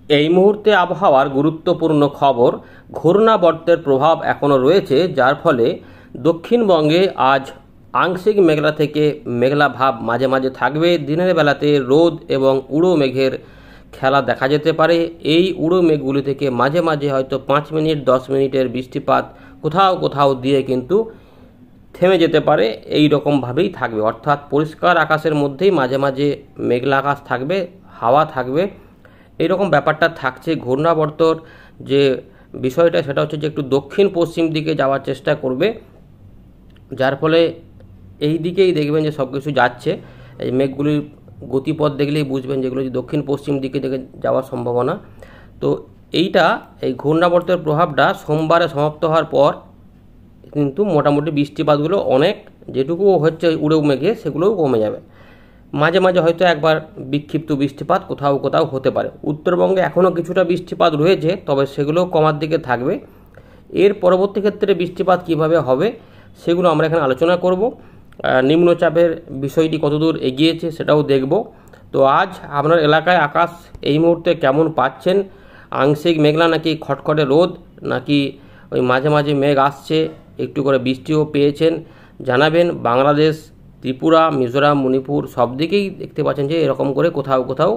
এই মুহূর্তে আবহাওয়ার গুরুত্বপূর্ণ খবর, ঘূর্ণাবর্তের প্রভাব এখনও রয়েছে, যার ফলে দক্ষিণবঙ্গে আজ আংশিক মেঘলা থেকে মেঘলা ভাব মাঝে মাঝে থাকবে। দিনের বেলাতে রোদ এবং উড়ো মেঘের খেলা দেখা যেতে পারে। এই উড়ো মেঘগুলি থেকে মাঝে মাঝে হয়তো 5 মিনিট 10 মিনিটের বৃষ্টিপাত কোথাও কোথাও দিয়ে কিন্তু থেমে যেতে পারে। এই রকমভাবেই থাকবে, অর্থাৎ পরিষ্কার আকাশের মধ্যেই মাঝে মাঝে মেঘলা আকাশ থাকবে, হাওয়া থাকবে। এইরকম ব্যাপারটা থাকছে। ঘূর্ণাবর্তর যে বিষয়টা সেটা হচ্ছে যে একটু দক্ষিণ পশ্চিম দিকে যাওয়ার চেষ্টা করবে, যার ফলে এই দিকেই দেখবেন যে সব কিছু যাচ্ছে। এই মেঘগুলির গতিপথ দেখলেই বুঝবেন যেগুলো যে দক্ষিণ পশ্চিম দিকে দিকে যাওয়ার সম্ভাবনা। তো এই ঘূর্ণাবর্তের প্রভাবটা সোমবারে সমাপ্ত হওয়ার পর কিন্তু মোটামুটি বৃষ্টিপাতগুলো অনেক, যেটুকু হচ্ছে উড়ো মেঘে সেগুলোও কমে যাবে। মাঝে মাঝে হয়তো একবার বিক্ষিপ্ত বৃষ্টিপাত কোথাও কোথাও হতে পারে। উত্তরবঙ্গে এখনও কিছুটা বৃষ্টিপাত রয়েছে, তবে সেগুলোও কমার দিকে থাকবে। এর পরবর্তী ক্ষেত্রে বৃষ্টিপাত কিভাবে হবে সেগুলো আমরা এখানে আলোচনা করব। নিম্নচাপের বিষয়টি কতদূর এগিয়েছে সেটাও দেখব। তো আজ আপনার এলাকায় আকাশ এই মুহূর্তে কেমন পাচ্ছেন? আংশিক মেঘলা নাকি খটখটে রোদ, নাকি ওই মাঝে মাঝে মেঘ আসছে, একটু করে বৃষ্টিও পেয়েছেন? জানাবেন। বাংলাদেশ, ত্রিপুরা, মিজোরাম, মণিপুর সব দিকেই দেখতে পাচ্ছেন যে এরকম করে কোথাও কোথাও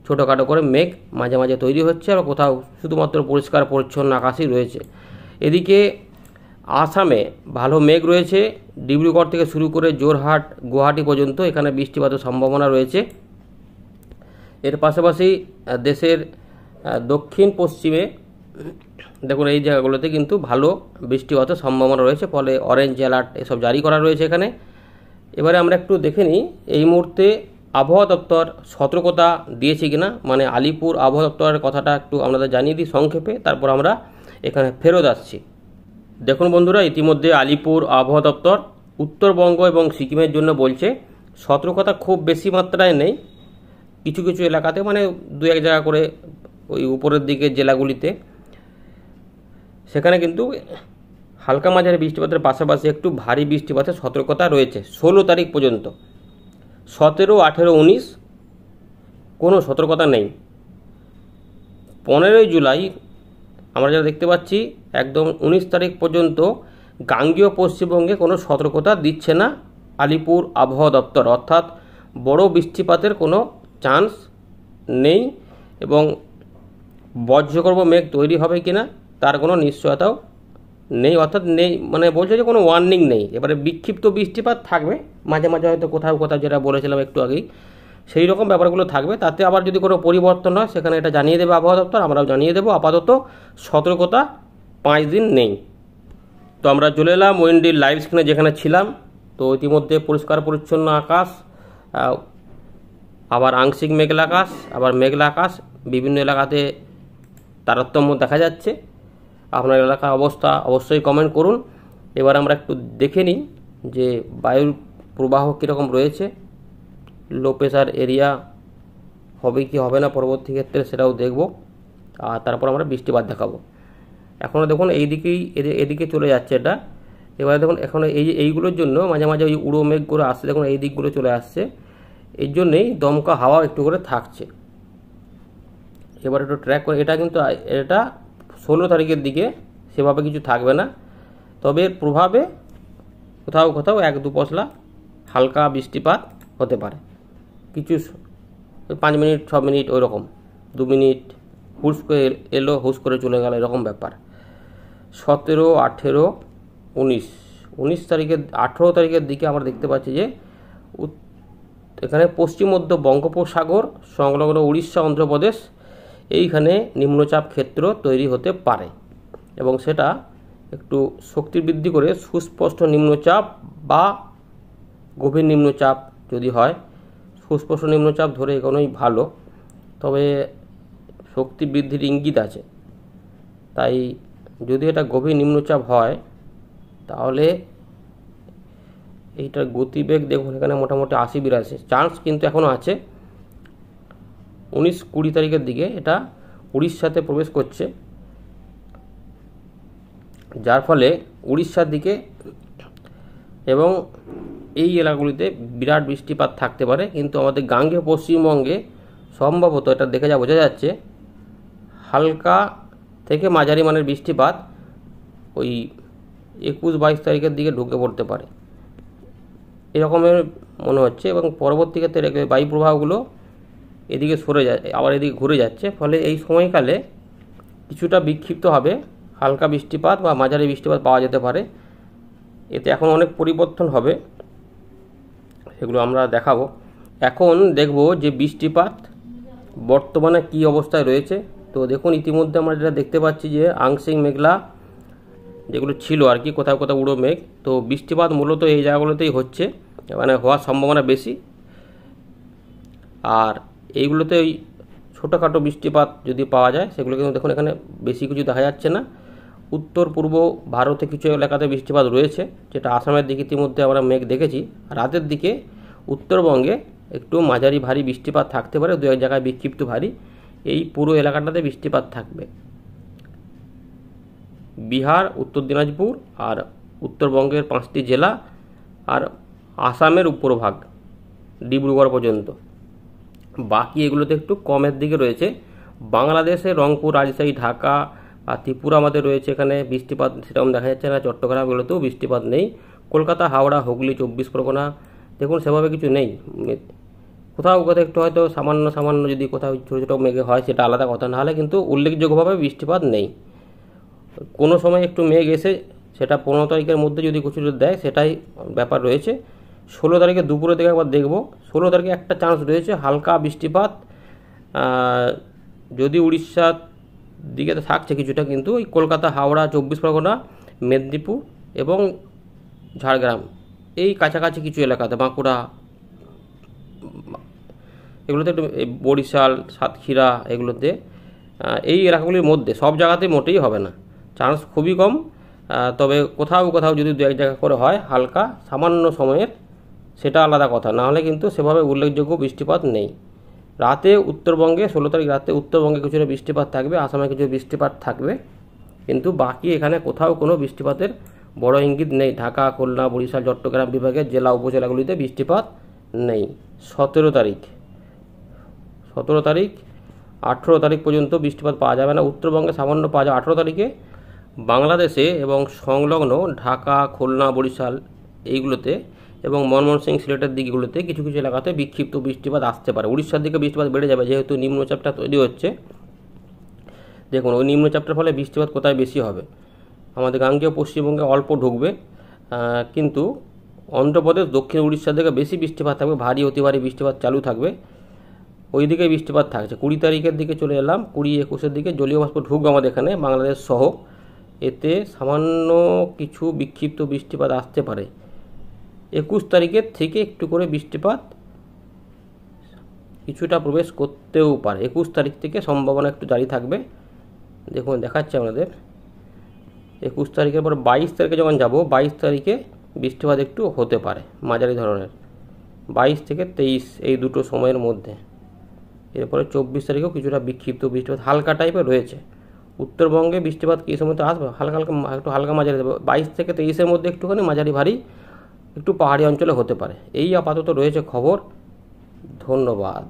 ছোটোখাটো করে মেঘ মাঝে মাঝে তৈরি হচ্ছে, আর কোথাও শুধুমাত্র পরিষ্কার পরিচ্ছন্ন আকাশই রয়েছে। এদিকে আসামে ভালো মেঘ রয়েছে। ডিব্রুগড় থেকে শুরু করে জোরহাট, গুয়াহাটি পর্যন্ত এখানে বৃষ্টিপাতের সম্ভাবনা রয়েছে। এর পাশাপাশি দেশের দক্ষিণ পশ্চিমে দেখুন এই জায়গাগুলোতে কিন্তু ভালো বৃষ্টিপাতের সম্ভাবনা রয়েছে, ফলে অরেঞ্জ অ্যালার্ট এসব জারি করা রয়েছে এখানে। এবারে আমরা একটু দেখে নিই এই মুহূর্তে আবহাওয়া দপ্তর সতর্কতা দিয়েছে কিনা, মানে আলিপুর আবহাওয়া দপ্তরের কথাটা একটু আপনাদের জানিয়ে দিই সংক্ষেপে, তারপর আমরা এখানে ফেরত আসছি। দেখুন বন্ধুরা, ইতিমধ্যে আলিপুর আবহাওয়া দপ্তর উত্তরবঙ্গ এবং সিকিমের জন্য বলছে সতর্কতা খুব বেশি মাত্রায় নেই, কিছু কিছু এলাকাতে, মানে 2-1 জায়গা করে ওই উপরের দিকে জেলাগুলিতে সেখানে কিন্তু হালকা মাঝারি বৃষ্টিপাতের পাশাপাশি একটু ভারী বৃষ্টিপাতের সতর্কতা রয়েছে 16 তারিখ পর্যন্ত। 17, 18, 19 কোনো সতর্কতা নেই। 15 জুলাই আমরা যা দেখতে পাচ্ছি একদম 19 তারিখ পর্যন্ত গাঙ্গেয় পশ্চিমবঙ্গে কোনো সতর্কতা দিচ্ছে না আলিপুর আবহাওয়া দপ্তর, অর্থাৎ বড় বৃষ্টিপাতের কোনো চান্স নেই। এবং বজ্রগর্ভ মেঘ তৈরি হবে কিনা তার কোনো নিশ্চয়তাও নেই, অর্থাৎ নেই মানে বলছে যে কোনো ওয়ার্নিং নেই। এবারে বিক্ষিপ্ত বৃষ্টিপাত থাকবে মাঝে মাঝে, হয়তো কোথাও কোথাও, যেটা বলেছিলাম একটু আগেই, সেই রকম ব্যাপারগুলো থাকবে। তাতে আবার যদি কোনো পরিবর্তন হয় সেখানে এটা জানিয়ে দেবে আবহাওয়া দপ্তর, আমরাও জানিয়ে দেবো। আপাতত সতর্কতা 5 দিন নেই। তো আমরা চলে এলাম ওয়েন্ডির লাইভ স্ক্রিনে যেখানে ছিলাম। তো ইতিমধ্যে পরিষ্কার পরিচ্ছন্ন আকাশ, আবার আংশিক মেঘলা আকাশ, আবার মেঘলা আকাশ, বিভিন্ন এলাকাতে তারতম্য দেখা যাচ্ছে। আপনার এলাকার অবস্থা অবশ্যই কমেন্ট করুন। এবার আমরা একটু দেখে নিই যে বায়ুর প্রবাহ কীরকম রয়েছে, লো প্রেশার এরিয়া হবে কি হবে না পরবর্তী ক্ষেত্রে সেটাও দেখব, আর তারপর আমরা বৃষ্টিপাত দেখাবো। এখনও দেখুন এদিকে চলে যাচ্ছে এটা। এবারে দেখুন এখন এইগুলোর জন্য মাঝে মাঝে ওই উড়ো মেঘগুলো আসছে, দেখুন এই দিকগুলো চলে আসছে, এর জন্যেই দমকা হাওয়া একটু করে থাকছে। এবার একটু ট্র্যাক করে, এটা কিন্তু এটা 16 তারিখের দিকে সেভাবে কিছু থাকবে না, তবে এর প্রভাবে কোথাও কোথাও 1-2 পশলা হালকা বৃষ্টিপাত হতে পারে। কিছু 5 মিনিট 6 মিনিট ওই রকম, 2 মিনিট হুস করে এলো হুস করে চলে গেল, এরকম ব্যাপার। 17, 18, 19 তারিখের 18 তারিখের দিকে আমরা দেখতে পাচ্ছি যে এখানে পশ্চিম মধ্য বঙ্গোপসাগর সংলগ্ন উড়িষ্যা, অন্ধ্রপ্রদেশ, এইখানে নিম্নচাপ ক্ষেত্র তৈরি হতে পারে, এবং সেটা একটু শক্তি বৃদ্ধি করে সুস্পষ্ট নিম্নচাপ বা গভীর নিম্নচাপ যদি হয়। সুস্পষ্ট নিম্নচাপ ধরে এগোনোই ভালো, তবে শক্তি বৃদ্ধির ইঙ্গিত আছে। তাই যদি এটা গভীর নিম্নচাপ হয় তাহলে এইটার গতিবেগ দেখুন এখানে মোটামুটি 80-82 চান্স কিন্তু এখনও আছে। 19-20 তারিখের দিকে এটা উড়িষ্যাতে প্রবেশ করছে, যার ফলে উড়িষ্যার দিকে এবং এই এলাকাগুলিতে বিরাট বৃষ্টিপাত থাকতে পারে। কিন্তু আমাদের গাঙ্গেয় পশ্চিমবঙ্গে সম্ভবত এটা দেখে যা বোঝা যাচ্ছে হালকা থেকে মাঝারি মানের বৃষ্টিপাত ওই 21-22 তারিখের দিকে ঢুকে পড়তে পারে এরকমের মনে হচ্ছে। এবং পরবর্তী ক্ষেত্রে বায়ু প্রবাহগুলো এদিকে সরে যায়, আবার এদিকে ঘুরে যাচ্ছে, ফলে এই সময়কালে কিছুটা বিক্ষিপ্ত হবে হালকা বৃষ্টিপাত বা মাঝারি বৃষ্টিপাত পাওয়া যেতে পারে। এতে এখন অনেক পরিবর্তন হবে, সেগুলো আমরা দেখাবো। এখন দেখব যে বৃষ্টিপাত বর্তমানে কি অবস্থায় রয়েছে। তো দেখুন, ইতিমধ্যে আমরা যেটা দেখতে পাচ্ছি যে আংশিক মেঘলা যেগুলো ছিল আর কি, কোথাও কোথাও উড়ো মেঘ। তো বৃষ্টিপাত মূলত এই জায়গাগুলোতেই হচ্ছে, মানে হওয়ার সম্ভাবনা বেশি। আর এইগুলোতে ওই ছোটোখাটো বৃষ্টিপাত যদি পাওয়া যায় সেগুলো কিন্তু দেখুন এখানে বেশি কিছু দেখা যাচ্ছে না। উত্তর পূর্ব ভারতে কিছু এলাকাতে বৃষ্টিপাত রয়েছে, যেটা আসামের দিকে ইতিমধ্যে আমরা মেঘ দেখেছি। রাতের দিকে উত্তরবঙ্গে একটু মাঝারি ভারী বৃষ্টিপাত থাকতে পারে, দু এক জায়গায় বিক্ষিপ্ত ভারী। এই পুরো এলাকাটাতে বৃষ্টিপাত থাকবে। বিহার, উত্তর দিনাজপুর আর উত্তরবঙ্গের 5টি জেলা আর আসামের উপরভাগ ডিব্রুগড় পর্যন্ত, বাকি এগুলোতে একটু কমের দিকে রয়েছে। বাংলাদেশে রংপুর, রাজশাহী, ঢাকা আর ত্রিপুরা আমাদের রয়েছে, এখানে বৃষ্টিপাত সেরকম দেখা যাচ্ছে না। চট্টগ্রাম এগুলোতেও বৃষ্টিপাত নেই। কলকাতা, হাওড়া, হুগলি, 24 পরগনা দেখুন সেভাবে কিছু নেই। কোথাও কোথাও একটু হয়তো সামান্য যদি কোথাও ছোটো ছোটো মেঘে হয় সেটা আলাদা কথা, নাহলে কিন্তু উল্লেখযোগ্যভাবে বৃষ্টিপাত নেই। কোনো সময় একটু মেঘ এসে সেটা 15 তারিখের মধ্যে যদি কিছু দেয় সেটাই ব্যাপার রয়েছে। 16 তারিখে দুপুরের দিকে একবার দেখব। 16 তারিখে একটা চান্স রয়েছে হালকা বৃষ্টিপাত, যদি উড়িষ্যার দিকে থাকছে কিছুটা, কিন্তু ওই কলকাতা, হাওড়া, 24 পরগনা, মেদিনীপুর এবং ঝাড়গ্রাম এই কাছাকাছি কিছু এলাকাতে, বাঁকুড়া এগুলোতে একটু, বরিশাল, সাতক্ষীরা এগুলোতে, এই এলাকাগুলির মধ্যে সব জায়গাতে মোটেই হবে না, চান্স খুবই কম। তবে কোথাও কোথাও যদি দু এক জায়গা করে হয় হালকা সামান্য সময়ের, সেটা আলাদা কথা, নাহলে কিন্তু সেভাবে উল্লেখযোগ্য বৃষ্টিপাত নেই। রাতে উত্তরবঙ্গে 16 তারিখ রাতে উত্তরবঙ্গে কিছুটা বৃষ্টিপাত থাকবে, আসামে কিছু বৃষ্টিপাত থাকবে, কিন্তু বাকি এখানে কোথাও কোনো বৃষ্টিপাতের বড় ইঙ্গিত নেই। ঢাকা, খুলনা, বরিশাল, চট্টগ্রাম বিভাগের জেলা উপজেলাগুলিতে বৃষ্টিপাত নেই। 17 তারিখ 18 তারিখ পর্যন্ত বৃষ্টিপাত পাওয়া যাবে না। উত্তরবঙ্গে সামান্য পাওয়া যাবে 18 তারিখে। বাংলাদেশে এবং সংলগ্ন ঢাকা, খুলনা, বরিশাল এইগুলোতে এবং ময়মনসিংহ, সিলেটের দিকগুলোতে কিছু কিছু এলাকাতে বিক্ষিপ্ত বৃষ্টিপাত আসতে পারে। উড়িষ্যার দিকে বৃষ্টিপাত বেড়ে যাবে, যেহেতু নিম্নচাপটা তৈরি হচ্ছে। দেখুন ওই নিম্নচাপটার ফলে বৃষ্টিপাত কোথায় বেশি হবে, আমাদের গাঙ্গেয় পশ্চিমবঙ্গে অল্প ঢুকবে, কিন্তু অন্ধ্রপ্রদেশ, দক্ষিণ উড়িষ্যার দিকে বেশি বৃষ্টিপাত থাকবে, ভারী অতি ভারী বৃষ্টিপাত চালু থাকবে। ওই দিকে বৃষ্টিপাত থাকছে। 20 তারিখের দিকে চলে এলাম, 20-21-এর দিকে জলীয় বাষ্প ঢুকবে আমাদের এখানে বাংলাদেশ সহ, এতে সামান্য কিছু বিক্ষিপ্ত বৃষ্টিপাত আসতে পারে। 21 তারিখের থেকে একটু করে বৃষ্টিপাত কিছুটা প্রবেশ করতেও পারে। 21 তারিখ থেকে সম্ভাবনা একটু জারি থাকবে। দেখুন দেখাচ্ছে আমাদের 21 তারিখের পর 22 তারিখে যখন যাব, 22 তারিখে বৃষ্টিপাত একটু হতে পারে মাঝারি ধরনের, 22 থেকে 23 এই দুটো সময়ের মধ্যে। এরপরে 24 তারিখেও কিছুটা বিক্ষিপ্ত বৃষ্টিপাত হালকা টাইপের রয়েছে। উত্তরবঙ্গে বৃষ্টিপাত কি সময় তো আসবে, হালকা একটু হালকা মাঝারি দেবে। 22 থেকে 23-এর মধ্যে একটুখানি মাঝারি ভারী একটু পাহাড়ি অঞ্চলে হতে পারে। এই আপাতত রয়েছে খবর। ধন্যবাদ।